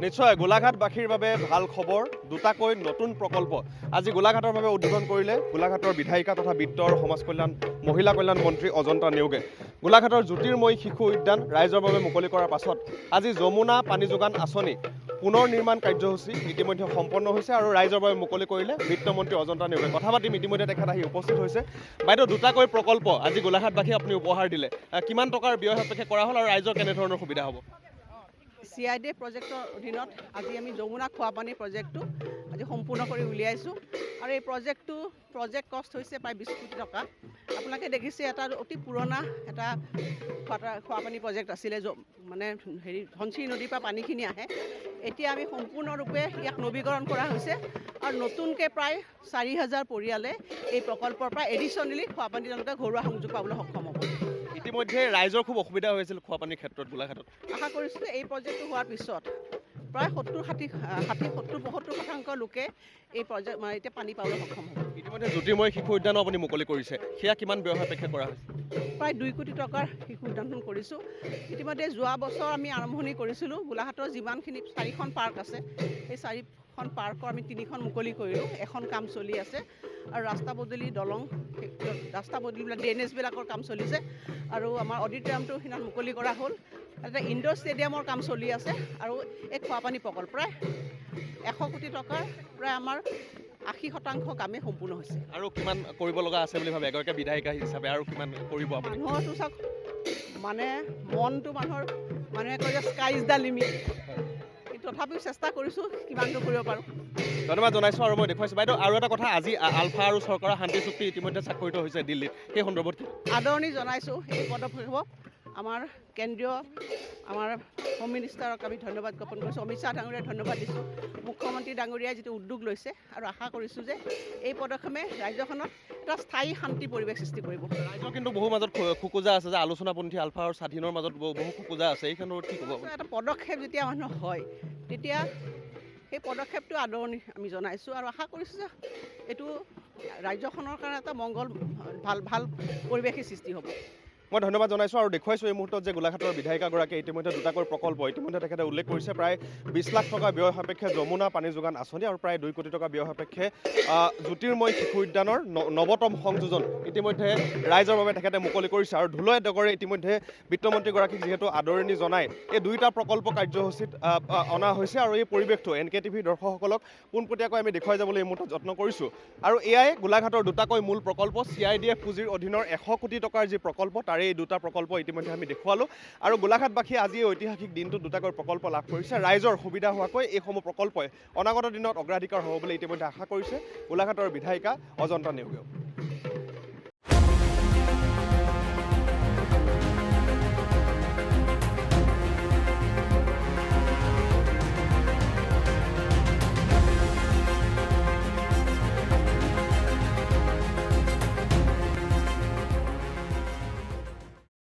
নিশ্চয় গোলাঘাটবাসীৰ বাবে ভাল খবৰ দুটাকৈ নতুন প্ৰকল্প আজি গোলাঘাটৰ বাবে উদ্বোধন কৰিলে গোলাঘাটৰ বিধায়িকা তথা বিত্ত আৰু সমাজ কল্যাণ মহিলা কল্যাণ মন্ত্ৰী অজন্তা নেওগে গোলাঘাটৰ জ্যোতিৰ্ময়ী শিশু উদ্যান ৰাইজৰ বাবে মুকলি কৰাৰ পাছত আজি যমুনা পানী যোগান আঁচনি পুনৰ নিৰ্মাণ কাৰ্যসূচী ইতিমধ্যে সম্পন্ন হৈছে আৰু ৰাইজৰ বাবে মুকলি কৰিলে বিত্তমন্ত্ৰী অজন্তা নেওগে কথা পাতিম ইতিমধ্যে তেখেত আহি উপস্থিত হৈছে বাইদেউ দুটাকৈ প্ৰকল্প আজি গোলাঘাটবাসী আপুনি উপহাৰ দিলে কিমান টকাৰ ব্যয় সাপেক্ষে কৰা হ'ল আৰু ৰাইজৰ কেনেধৰণৰ সুবিধা হ'ব CID প্ৰজেক্টৰ অধীনত আজি আমি যমুনা খোৱাপানী প্ৰজেক্টটো আজি সম্পূৰ্ণ কৰি উলিয়াইছোঁ আৰু এই প্ৰজেক্ট কষ্ট হৈছে প্ৰায় 20 কোটি টকা আপোনালোকে দেখিছে এটা অতি পুৰণা এটা খোৱাপানী প্ৰজেক্ট আছিলে মানে ধনশিৰি নদীৰ পৰা পানীখিনি আহে এতিয়া আমি সম্পূৰ্ণৰূপে ইয়াক নৱীকৰণ কৰা হৈছে আৰু নতুনকৈ প্ৰায় 4,000 পৰিয়ালে এই প্ৰকল্পৰ পৰা এডিশ্যনেলি খোৱাপানী তেওঁলোকে ঘৰুৱা সংযোগ পাবলৈ সক্ষম হ'ব ইতিমধ্যে ৰাইজৰ খুব অসুবিধা হৈছিল খোৱাপানীৰ ক্ষেত্ৰত গোলাঘাটত আশা কৰিছোঁ যে এই প্ৰজেক্টটো হোৱাৰ পিছত প্ৰায় 70-75% লোকে এই প্ৰজেক্ট মানে এতিয়া পানী পাবলৈ সক্ষম হ'ব ইতিমধ্যে জ্যোতিৰ্ময়ী শিশু উদ্যানো আপুনি মুকলি কৰিছে সেয়া কিমান ব্যয় সাপেক্ষে কৰা হৈছে প্ৰায় 2 কোটি টকাৰ শিশু উদ্যান কৰিছোঁ ইতিমধ্যে যোৱা বছৰ আমি আৰম্ভণি কৰিছিলোঁ গোলাঘাটৰ যিমানখিনি 4খন পাৰ্ক আছে সেই 4খন পাৰ্কৰ আমি 3খন মুকলি কৰিলোঁ এখন কাম চলি আছে আৰু ৰাস্তা পদূলি দলং ৰাস্তা পদূলিবিলাক ড্ৰেইনেজবিলাকৰ কাম চলিছে আৰু আমাৰ অডিটৰিয়ামটো সিদিনা মুকলি কৰা হ'ল এটা ইনডোৰ ষ্টেডিয়ামৰ কাম চলি আছে আৰু এই খোৱাপানী প্ৰকল্প প্ৰায় 100 কোটি টকাৰ প্ৰায় আমাৰ 80% কামেই সম্পূৰ্ণ হৈছে আৰু কিমান কৰিব লগা আছে বুলি ভাবে এগৰাকী বিধায়িকা হিচাপে আৰু কিমান কৰিব আপুনি মানুহৰতো চাওক মানে মনটো মানুহে কয় যে স্কাই ইজ দ্য লিমিট কিন্তু তথাপিও চেষ্টা কৰিছোঁ কিমানটো কৰিব পাৰোঁ ধন্যবাদ জনাইছোঁ আৰু মই দেখুৱাইছোঁ বাইদেউ আৰু এটা কথা আজি আলফা আৰু চৰকাৰৰ শান্তি চুক্তি ইতিমধ্যে স্বাক্ষৰিত হৈছে দিল্লীত সেই সন্দৰ্ভত আদৰণি জনাইছোঁ এই পদক্ষেপক আমাৰ কেন্দ্ৰীয় আমাৰ হোম মিনিষ্টাৰক আমি ধন্যবাদ জ্ঞাপন কৰিছোঁ অমিত শ্বাহ ডাঙৰীয়াক ধন্যবাদ দিছোঁ মুখ্যমন্ত্ৰী ডাঙৰীয়াই যিটো উদ্যোগ লৈছে আৰু আশা কৰিছোঁ যে এই পদক্ষেপে ৰাজ্যখনত এটা স্থায়ী শান্তি পৰিৱেশ সৃষ্টি কৰিব ৰাজ্যৰ কিন্তু বহু মাজত খোকোজা আছে যে আলোচনাপন্থী আলফা আৰু স্বাধীনৰ মাজত বহু খোকোজা আছে এই ক্ষেত্ৰত কি ক'ব এটা পদক্ষেপ যেতিয়া মানুহ হয় তেতিয়া সেই পদক্ষেপটো আদৰণি আমি জনাইছোঁ আৰু আশা কৰিছোঁ যে এইটো ৰাজ্যখনৰ কাৰণে এটা মংগল ভাল পৰিৱেশৰ সৃষ্টি হ'ব মই ধন্যবাদ জনাইছোঁ আৰু দেখুৱাইছোঁ এই মুহূৰ্তত যে গোলাঘাটৰ বিধায়িকাগৰাকীয়ে ইতিমধ্যে দুটাকৈ প্ৰকল্প ইতিমধ্যে তেখেতে উল্লেখ কৰিছে প্ৰায় 20 লাখ টকা ব্যয় সাপেক্ষে যমুনা পানী যোগান আঁচনি আৰু প্ৰায় 2 কোটি টকা ব্যয় সাপেক্ষে জ্যোতিৰ্ময়ী শিশু উদ্যানৰ নৱতম সংযোজন ইতিমধ্যে ৰাইজৰ বাবে তেখেতে মুকলি কৰিছে আৰু ঢোলয় ডগৰে ইতিমধ্যে বিত্তমন্ত্ৰীগৰাকীক যিহেতু আদৰণি জনাই এই দুয়োটা প্ৰকল্প কাৰ্যসূচীত অনা হৈছে আৰু এই পৰিৱেশটো NKTV দৰ্শকসকলক পোনপটীয়াকৈ আমি দেখুৱাই যাবলৈ এই মুহূৰ্তত যত্ন কৰিছোঁ আৰু এয়াই গোলাঘাটৰ দুটাকৈ মূল প্ৰকল্প CIDF পুঁজিৰ অধীনৰ 100 কোটি টকাৰ যি প্ৰকল্প এই দুটা প্ৰকল্প ইতিমধ্যে আমি দেখুৱালোঁ আৰু গোলাঘাটবাসীয়ে আজি এই ঐতিহাসিক দিনটোত দুটাকৈ প্ৰকল্প লাভ কৰিছে ৰাইজৰ সুবিধা হোৱাকৈ এইসমূহ প্ৰকল্পই অনাগত দিনত অগ্ৰাধিকাৰ হ'ব বুলি ইতিমধ্যে আশা কৰিছে গোলাঘাটৰ বিধায়িকা অজন্তা নেওগে